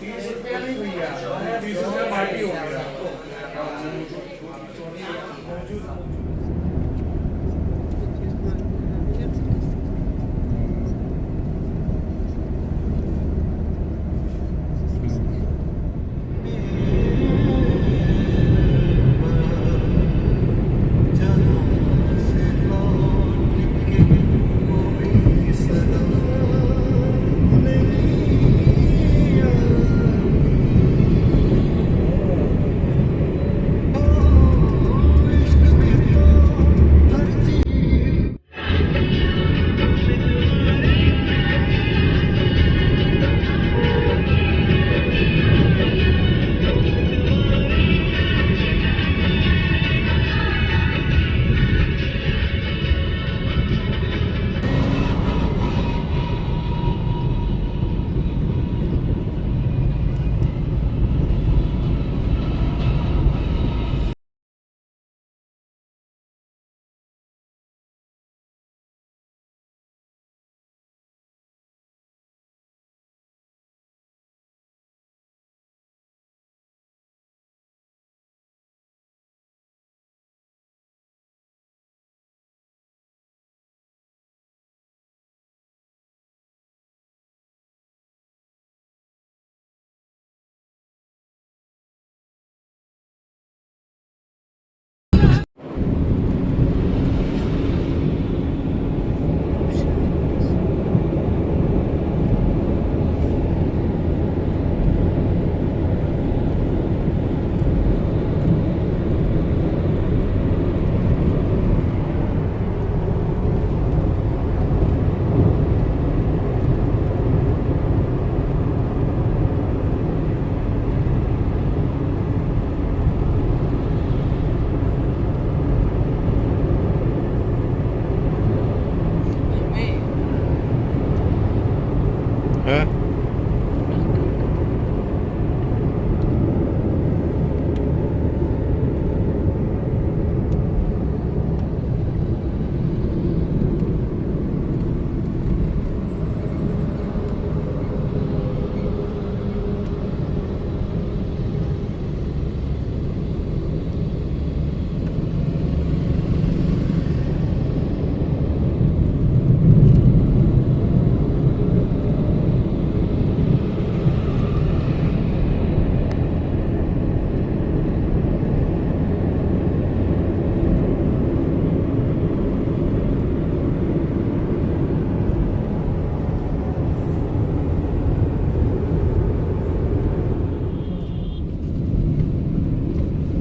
30 रुपया नहीं भैया 20 रुपया पार्टी हो गया है।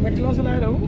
मैं क्लास ला रहा हूँ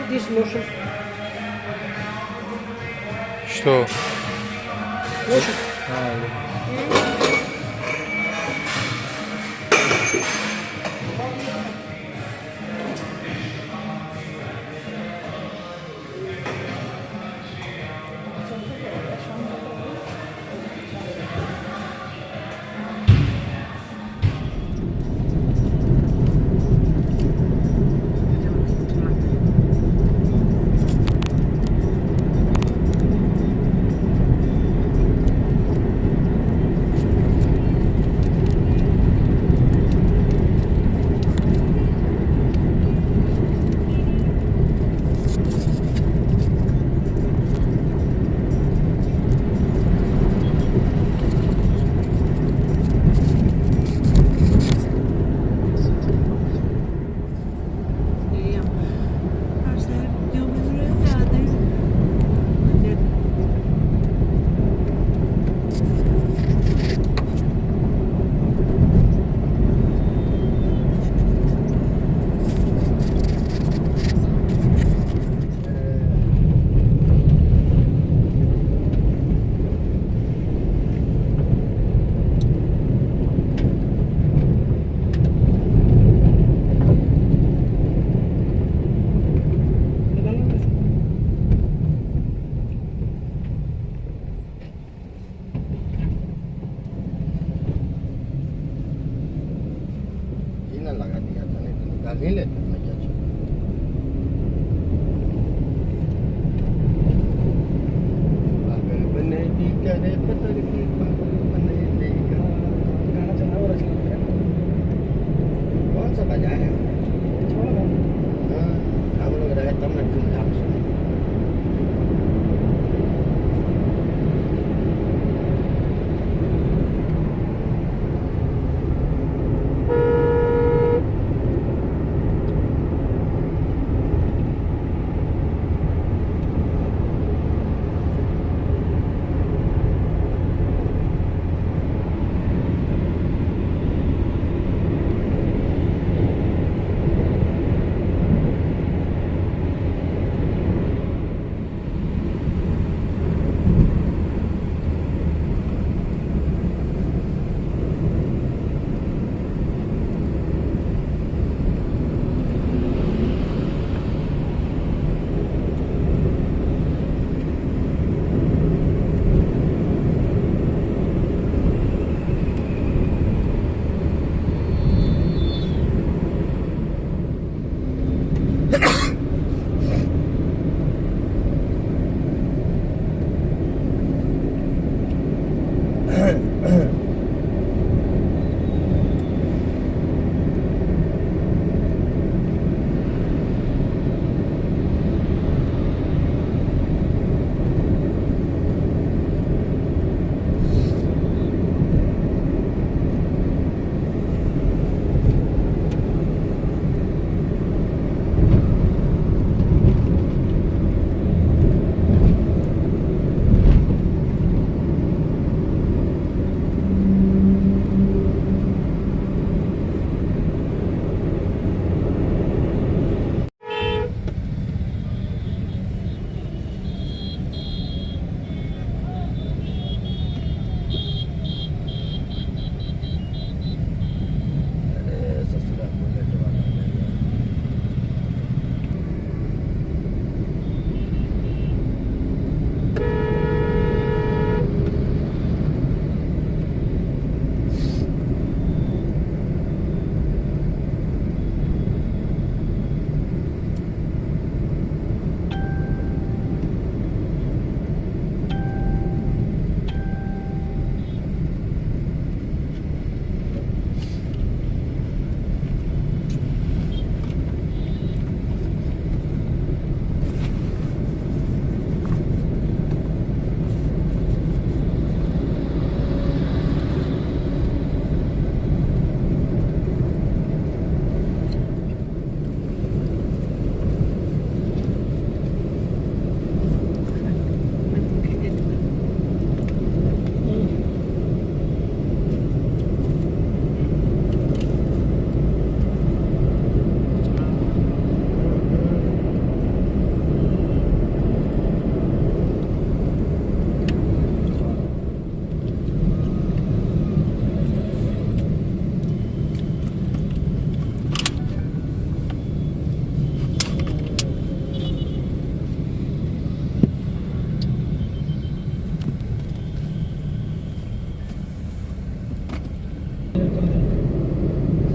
Иди слушай. Что? Слушай. नहीं लेते मजा छो पागल बनेगी करे पतर की पागल बनेगा। गाना चला और अच्छा लग रहा है। कौन सा बजा है? छोड़ ना। हाँ, हम लोग रहे तब ना धूमधाम से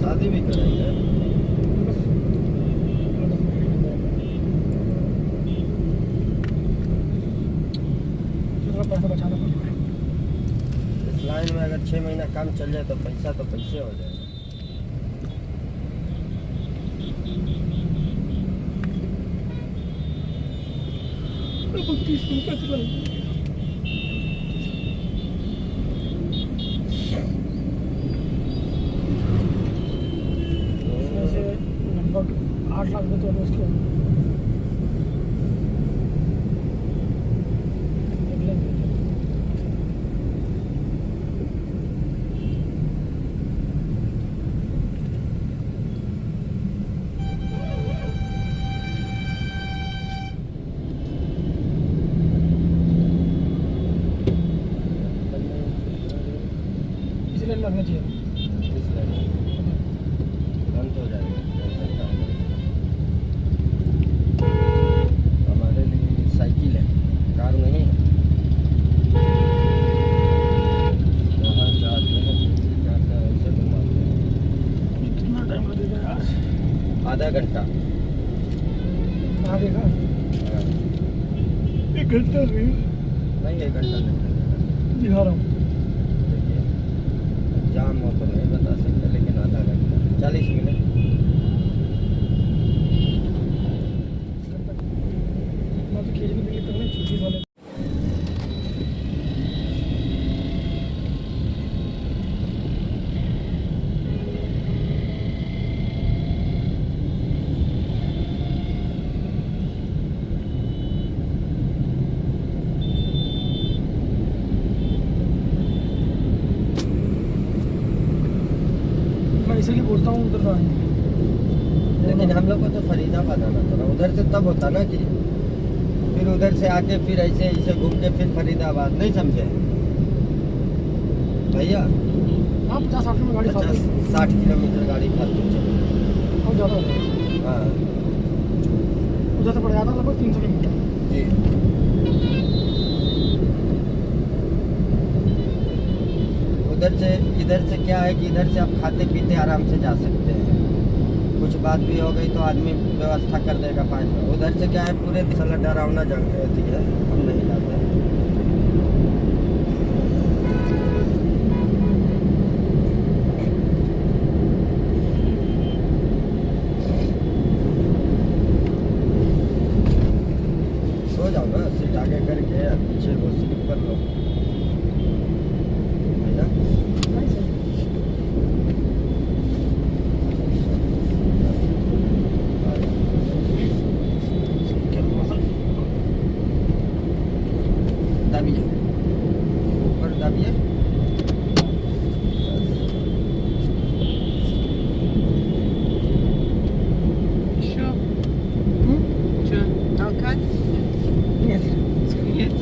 शादी भी कराई है। पैसा बचाना पड़ेगा। इस लाइन में अगर 6 महीना काम चल जाए तो पैसा तो पैसे हो जाएगा। तो 30 रुपये चला। इसमें से लगभग 8 लाख रुपये तो उसके लगना चाहिए। इस लाइन में बंद हो जाएगा। 1 घंटा है नहीं 1 घंटा नहीं लगेगा। दिखा रहा हूँ। देखिए जाम हो तो नहीं बता सकते, लेकिन आधा घंटा 40 मिनट। मैं तो खींचने के लिए करना छुट्टी वाले मैं इसीलिए बोलता हूँ उधर आएंगे। लेकिन हम लोग को तो फरीदाबाद आना था ना, उधर से तब होता ना कि फिर उधर से आके फिर ऐसे ऐसे घूम के फिर फरीदाबाद, नहीं समझे भैया? हाँ 50-60 में गाड़ी 50-60 किलोमीटर गाड़ी फालतू चले। बहुत ज़्यादा हो गया। हाँ उधर से पड़ जाता लगभग 300 किलोमीटर। जी। उधर से इधर से क्या है कि इधर से आप खाते पीते आराम से जा सकते हैं, कुछ बात भी हो गई तो आदमी व्यवस्था कर देगा 5 में। उधर से क्या है पूरे साला डरावना जगह रहती है, हम नहीं जाते। सो जाओ ना, सीट आगे करके पीछे वो स्लिप कर लो भैया। नहीं सही। दाबिए ऊपर दाबिए। Sure. हम्म? Sure. Okay. Yes. Yes.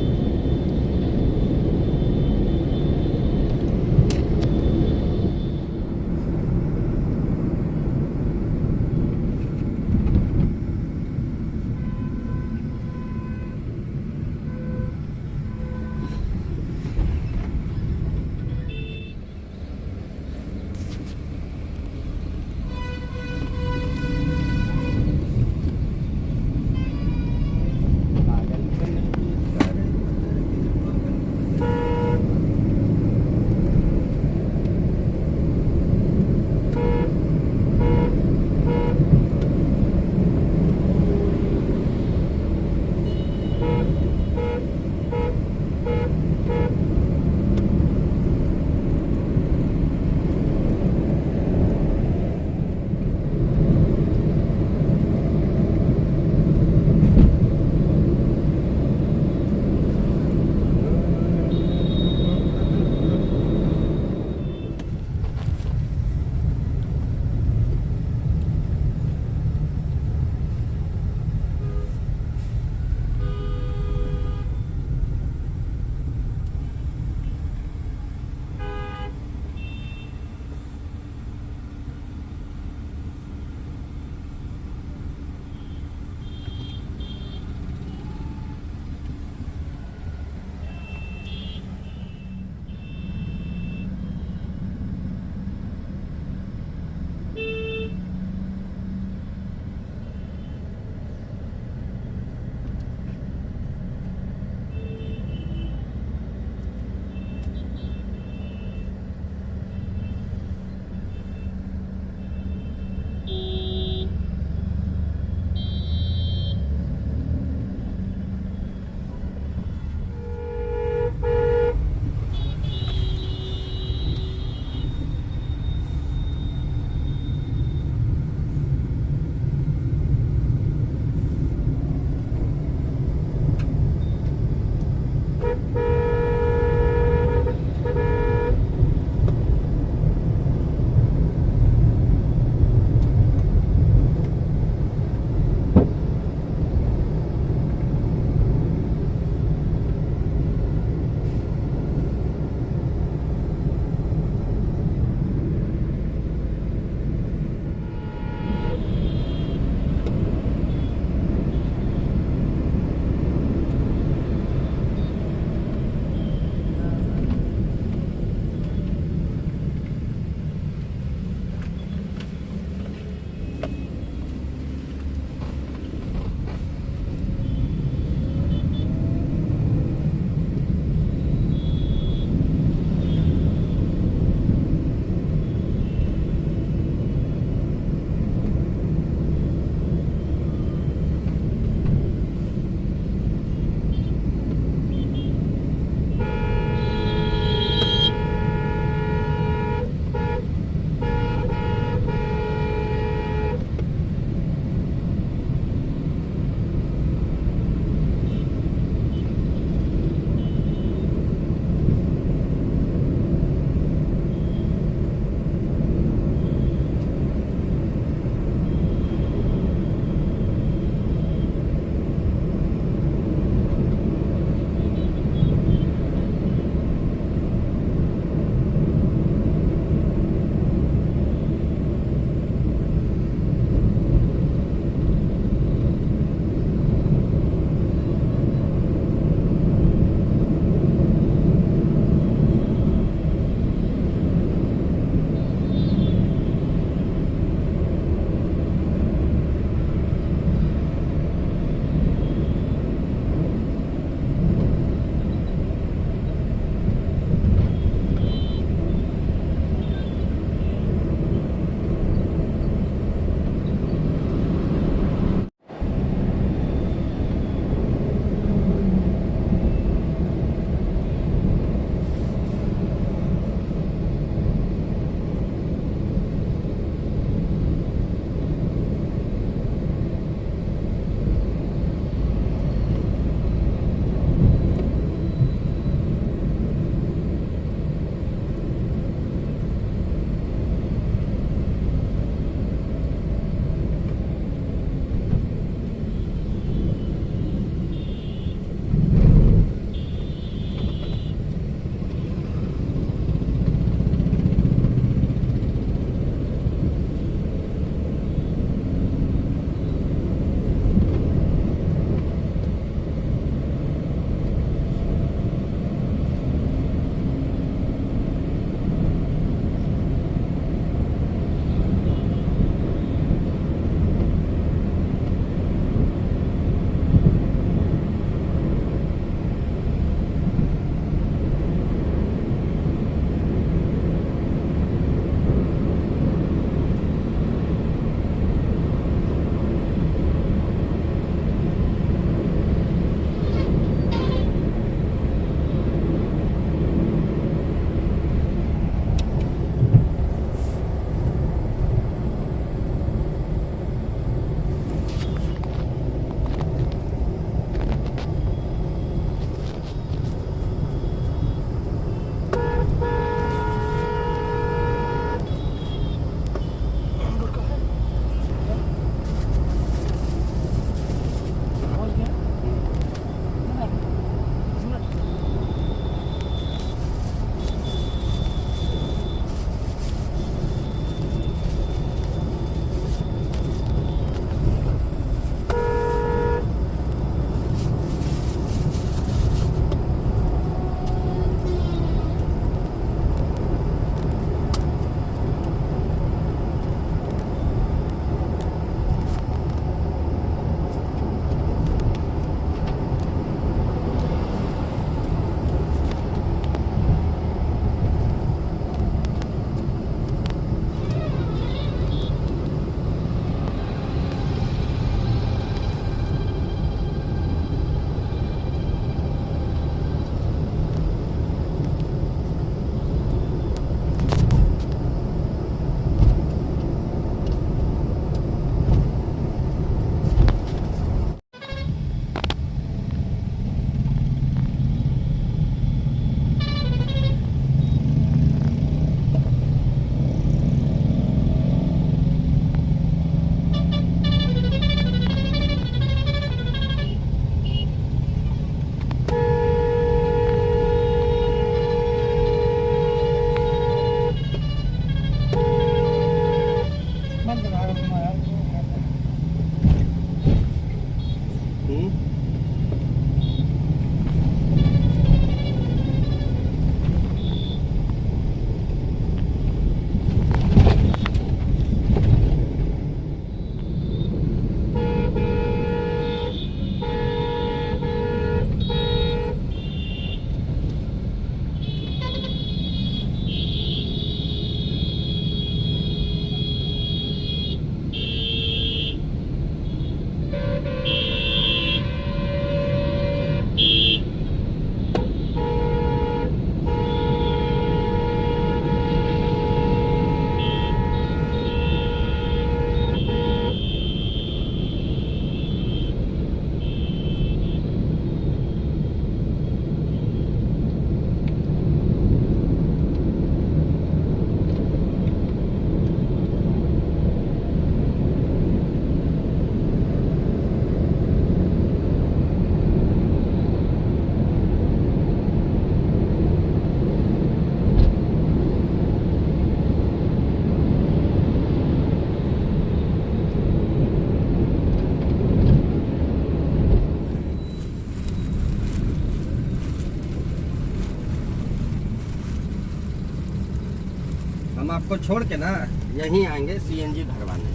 हम आपको छोड़ के ना यहीं आएंगे सीएनजी भरवाने,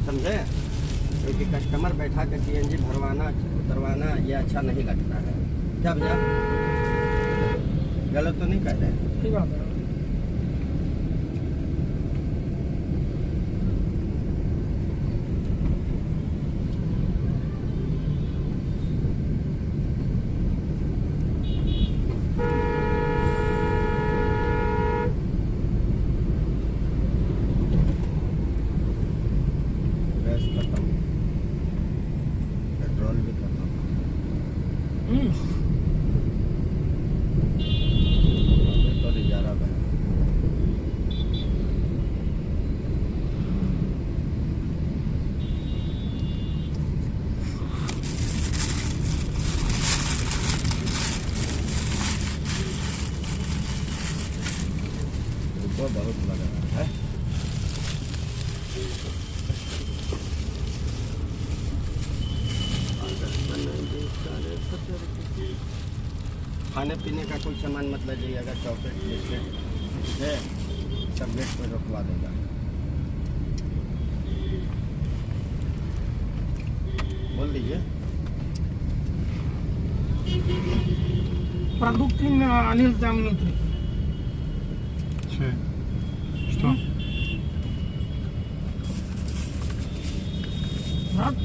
समझे? क्योंकि कस्टमर बैठा के सीएनजी भरवाना उतरवाना ये अच्छा नहीं लगता है। क्या भैया, गलत तो नहीं कह रहे? ठीक बात है। गैस खत्म, पेट्रोल भी खत्म, अभी तो रिजर्व है। रुपया बहुत लग रहा है। खाने पीने का कोई सामान मत लीजिएगा, चॉकलेट बिस्किट है सब गेट पर रुकवा देगा। बोल दीजिए। Продукты они там внутри. Şey. Что? Брат,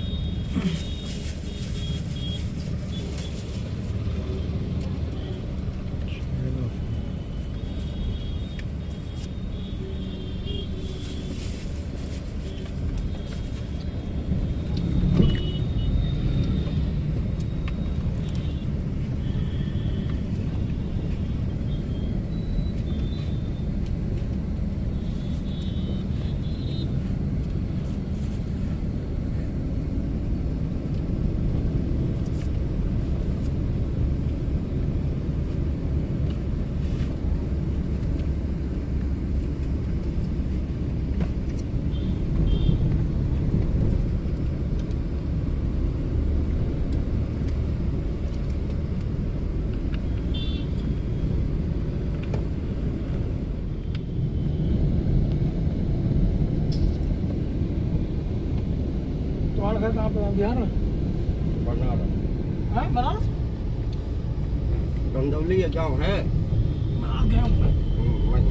तुम्हारा घर कहाँ पे है? बिहार में? बनारस हाँ, बनारस? रंदौली ये गाँव है। बनारस गया हूँ मैं। वहीं।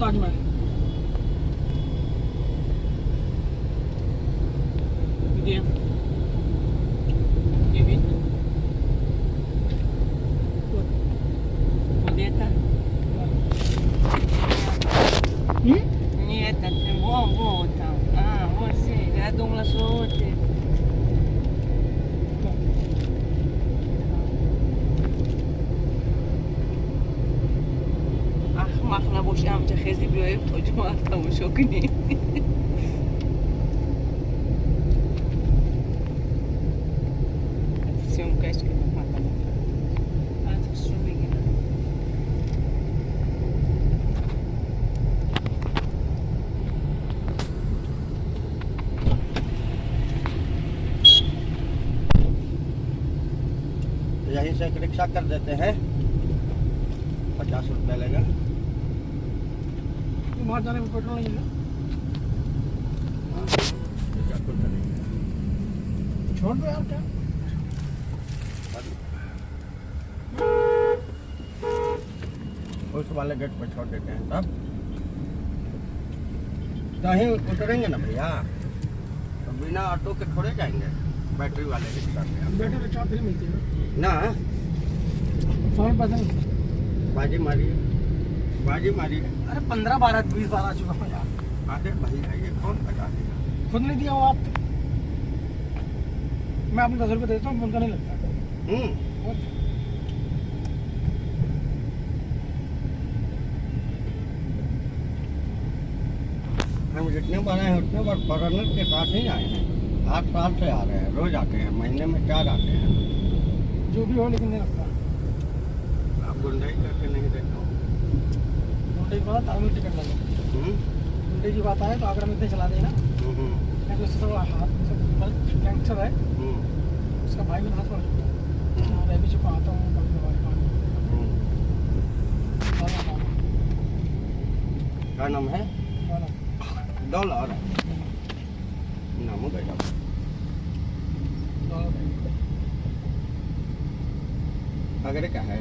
ताजमहल ये भी voltam. Ah, você, já dou uma sorte. מחנה בושם תחזי ביואב תוג'מה אתה משוקני סיום קשק במחנה את חשובי גינה यहीं से एक रिक्शा कर देते हैं, 50 रुपया लेगा। वहाँ जाने में पेट्रोल नहीं है छोड़ दो यार क्या उस वाले गेट पर छोड़ देते हैं तब कहीं उतरेंगे ना भैया, तो बिना ऑटो के थोड़े जाएंगे, बैटरी वाले रिक्शा पे बैटरी रिक्शा फ्री मिलती है ना। 100 पैसे नहीं बाजी मारिए, बाजी मारिए। अरे 15 12 20 बार आ चुका हूँ यार आधे भैया ये कौन बता देगा? खुद नहीं दिया हूँ आप मैं आपको 10 रुपये देता हूँ उनका नहीं लगता और हम जितने बार आए हैं उतने बार फॉरनर के साथ ही आए हैं, 8 साल से आ रहे हैं, रोज आते हैं, महीने में 4 आते हैं। जो भी हो लेकिन नहीं लगता आप गुंडाई करके नहीं देखा हो? गुंडे की बात आगे टिकट लगे गुंडे की बात आए तो आगरा में इतने चला देना नहीं तो सब हाथ गैंगस्टर है उसका भाई मेरे हाथ पड़ चुका है मैं भी चुका आता हूँ कभी कभार क्या नाम है? डॉलर नाम गया अगर क्या है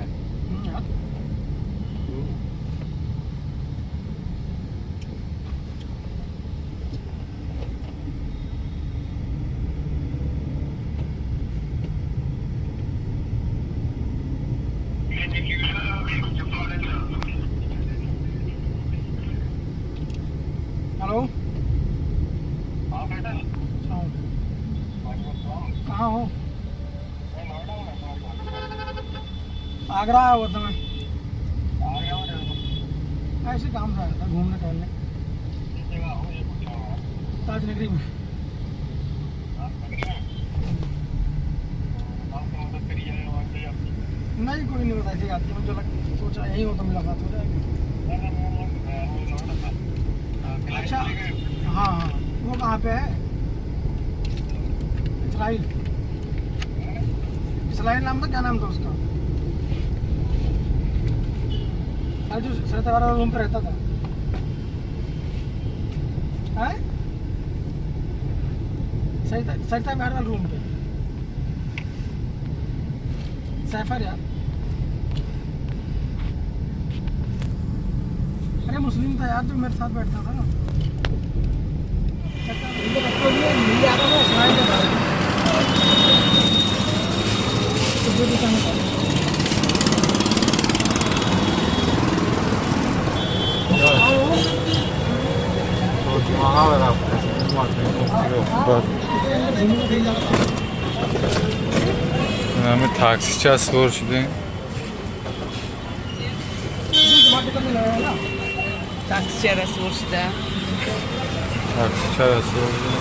हेलो कहाँ हो? आगरा आया हुआ था मैं ऐसे काम से आया था घूमने टहलने ताजनगरी में नहीं कोई नहीं बताई थी आती मुझे सोचा यही हो तो मुलाकात हो जाएगी। अच्छा हाँ हाँ वो कहाँ पे है? इसराइल इसराइल नाम था क्या नाम था उसका? अरे जो सरिता वाला रूम पे रहता था है सरिता वाला रूम पे सैफर यार अरे मुस्लिम था यार जो मेरे साथ बैठता था ना Hemen taksicisi var şimdi. taksi arası orada Taksici arası oldu.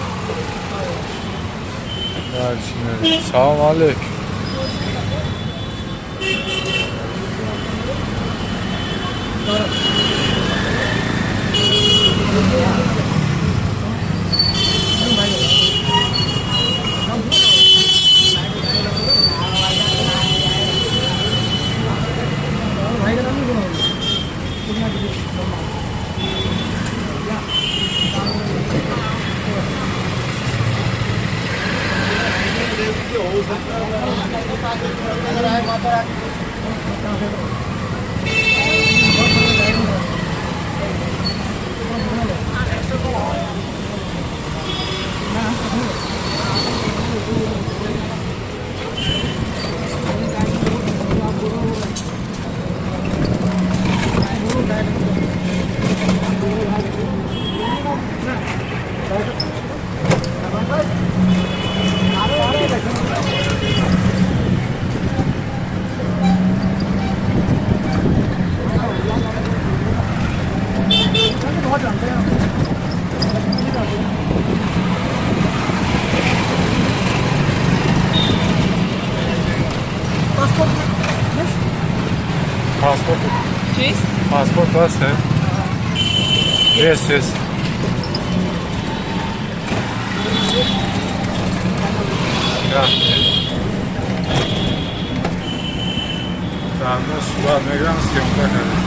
Gel şimdi. Selamun aleyküm. Passport. Cheese? Passport was है. Yes, yes. Yeah. Tamam, sular ne kadar sıkıntı